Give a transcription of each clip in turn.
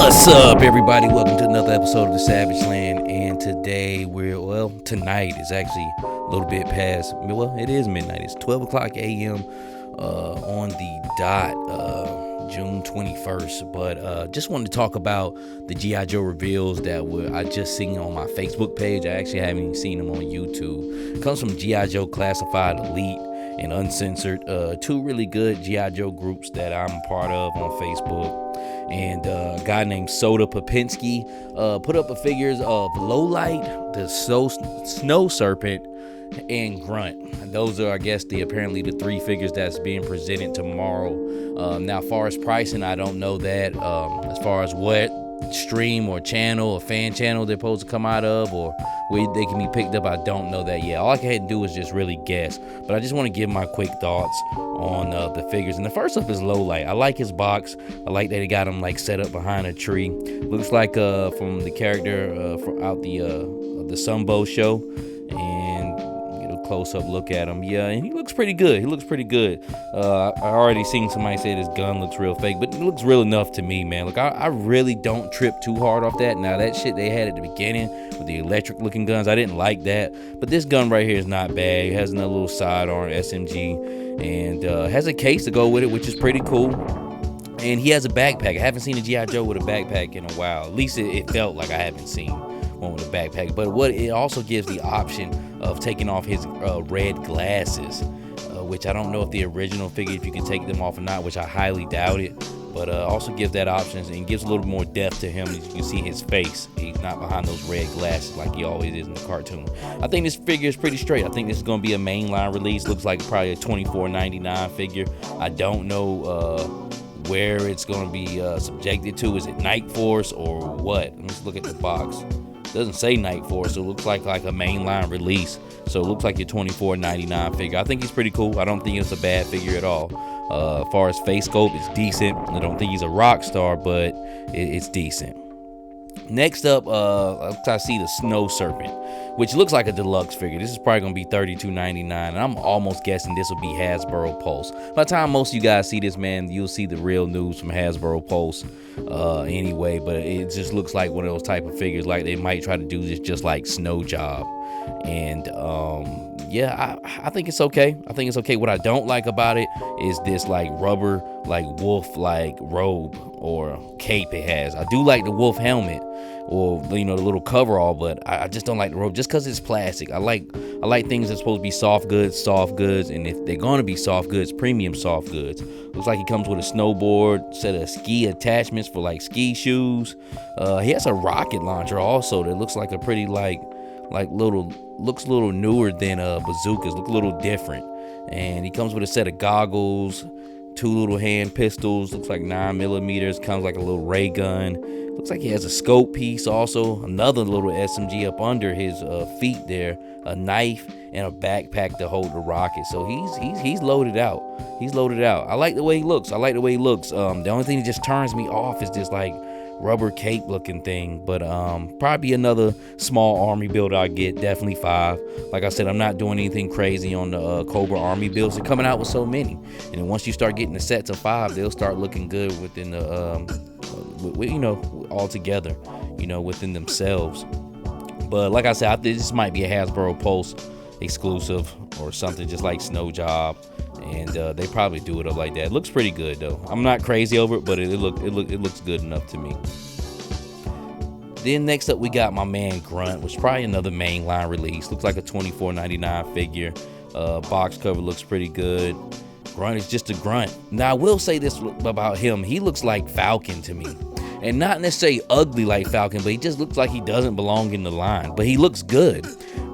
What's up, everybody? Welcome to another episode of the Savage Land. And today tonight is actually a little bit past, it is midnight. It's 12 o'clock a.m. On the dot, June 21st. But just wanted to talk about the Gijoe reveals that I just seen on my Facebook page. I actually haven't even seen them on YouTube. It comes from Gijoe Classified Elite and Uncensored, two really good Gijoe groups that I'm a part of on Facebook. And a guy named Soda Popinski put up figures of Lowlight, the Snow Serpent, and Grunt. And those are, I guess, apparently the three figures that's being presented tomorrow. Now, as far as pricing, I don't know that. As far as what stream or channel or fan channel they're supposed to come out of, or where they can be picked up, I don't know that yet. All I can do is just really guess. But I just want to give my quick thoughts on the figures. And the first up is Lowlight. I like his box. I like that he got him like set up behind a tree. Looks like from the character from out the Sunbow show. And get a close-up look at him. Yeah, and he looks pretty good. I already seen somebody say this gun looks real fake, but it looks real enough to me, man. Look, I really don't trip too hard off that. Now, that shit they had at the beginning with the electric-looking guns, I didn't like that. But this gun right here is not bad. It has another little sidearm SMG and has a case to go with it, which is pretty cool. And he has a backpack. I haven't seen a G.I. Joe with a backpack in a while. At least it felt like I haven't seen one with a backpack. But what it also gives the option of taking off his red glasses, which I don't know if the original figure, if you can take them off or not, which I highly doubt it. But also gives that option and gives a little more depth to him. As you can see his face, he's not behind those red glasses like he always is in the cartoon. I think this figure is pretty straight. I think this is going to be a mainline release. Looks like probably a $24.99 figure. I don't know where it's going to be subjected to. Is it Night Force or what? Let's look at the box. It doesn't say Night Force, so it looks like a mainline release. So it looks like your $24.99 figure. I think he's pretty cool. I don't think it's a bad figure at all. As far as face sculpt, it's decent. I don't think he's a rock star, but it's decent. Next up, I see the Snow Serpent, which looks like a deluxe figure. This is probably going to be $32.99, and I'm almost guessing this will be Hasbro Pulse. By the time most of you guys see this, man, you'll see the real news from Hasbro Pulse anyway, but it just looks like one of those type of figures, like they might try to do this just like Snow Job. And yeah, I think it's okay. What I don't like about it is this like rubber, like wolf like robe or cape it has. I do like the wolf helmet or the little coverall, but I just don't like the robe just because it's plastic. I like things that's supposed to be soft goods, and if they're gonna be soft goods, premium soft goods. Looks like he comes with a snowboard, set of ski attachments for like ski shoes. He has a rocket launcher also that looks like a pretty looks a little newer than bazookas, look a little different. And he comes with a set of goggles, two little hand pistols, looks like 9mm, comes like a little ray gun. Looks like he has a scope piece also, another little SMG up under his feet there, a knife, and a backpack to hold the rocket. So he's loaded out. I like the way he looks. The only thing that just turns me off is this like rubber cape looking thing, but probably another small army build I get, definitely 5. Like I said, I'm not doing anything crazy on the Cobra army builds. They're coming out with so many, and then once you start getting the sets of 5, they'll start looking good within the all together, within themselves. But like I said, I think this might be a Hasbro Pulse exclusive or something, just like Snow Job. And they probably do it up like that. It looks pretty good though. I'm not crazy over it, but it looks good enough to me. Then next up we got my man Grunt, which is probably another mainline release. Looks like a $24.99 figure. Box cover looks pretty good. Grunt is just a grunt. Now I will say this about him. He looks like Falcon to me. And not necessarily ugly like Falcon, but he just looks like he doesn't belong in the line. But he looks good.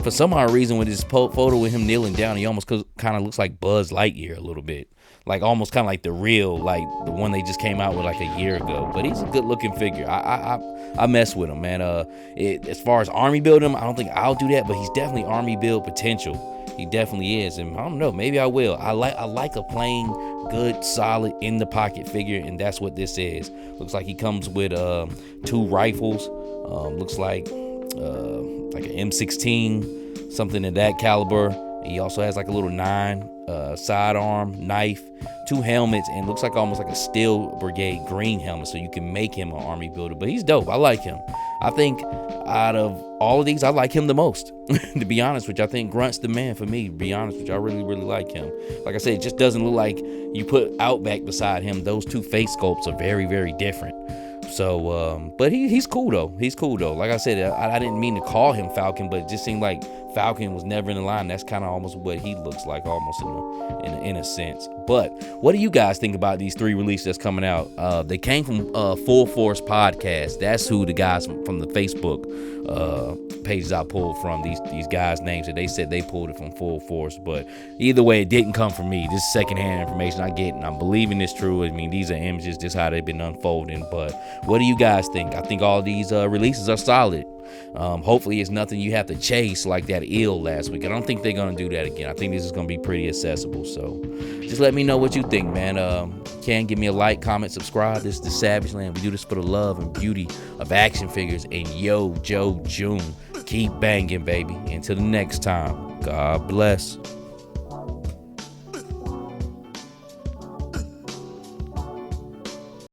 For some odd reason, with his photo with him kneeling down, he almost kind of looks like Buzz Lightyear a little bit. Like almost kind of like the real, like the one they just came out with like a year ago. But he's a good looking figure. I mess with him, man. As far as army build him, I don't think I'll do that, but he's definitely army build potential. He definitely is, and I don't know, maybe I will. I like a plain, good, solid, in the pocket figure, and that's what this is. Looks like he comes with 2 rifles. Looks like an M16, something of that caliber, He also has like a little 9 sidearm knife, 2 helmets, and looks like almost like a Steel Brigade green helmet, so you can make him an army builder. But he's dope. I like him. I think out of all of these, I like him the most. To be honest with you, I think Grunt's the man for me. To be honest with you, I really, really like him. Like I said, it just doesn't look like you put Outback beside him. Those 2 face sculpts are very, very different. So, but he's cool though. He's cool though. Like I said, I didn't mean to call him Falcon, but it just seemed like Falcon was never in the line. That's kind of almost what he looks like, almost in a sense. But what do you guys think about these 3 releases that's coming out? They came from Full Force Podcast. That's who the guys from the Facebook pages I pulled from. These guys' names that they said they pulled it from Full Force. But either way, it didn't come from me. This is secondhand information I get, and I'm believing it's true. I mean, these are images, just how they've been unfolding. But what do you guys think? I think all these releases are solid. Hopefully it's nothing you have to chase like that eel last week. I don't think they're gonna do that again. I think this is gonna be pretty accessible. So just let me know what you think, man. Can give me a like, comment, subscribe. This is the Savage Land. We do this for the love and beauty of action figures. And yo, Joe June, keep banging, baby. Until the next time, God bless.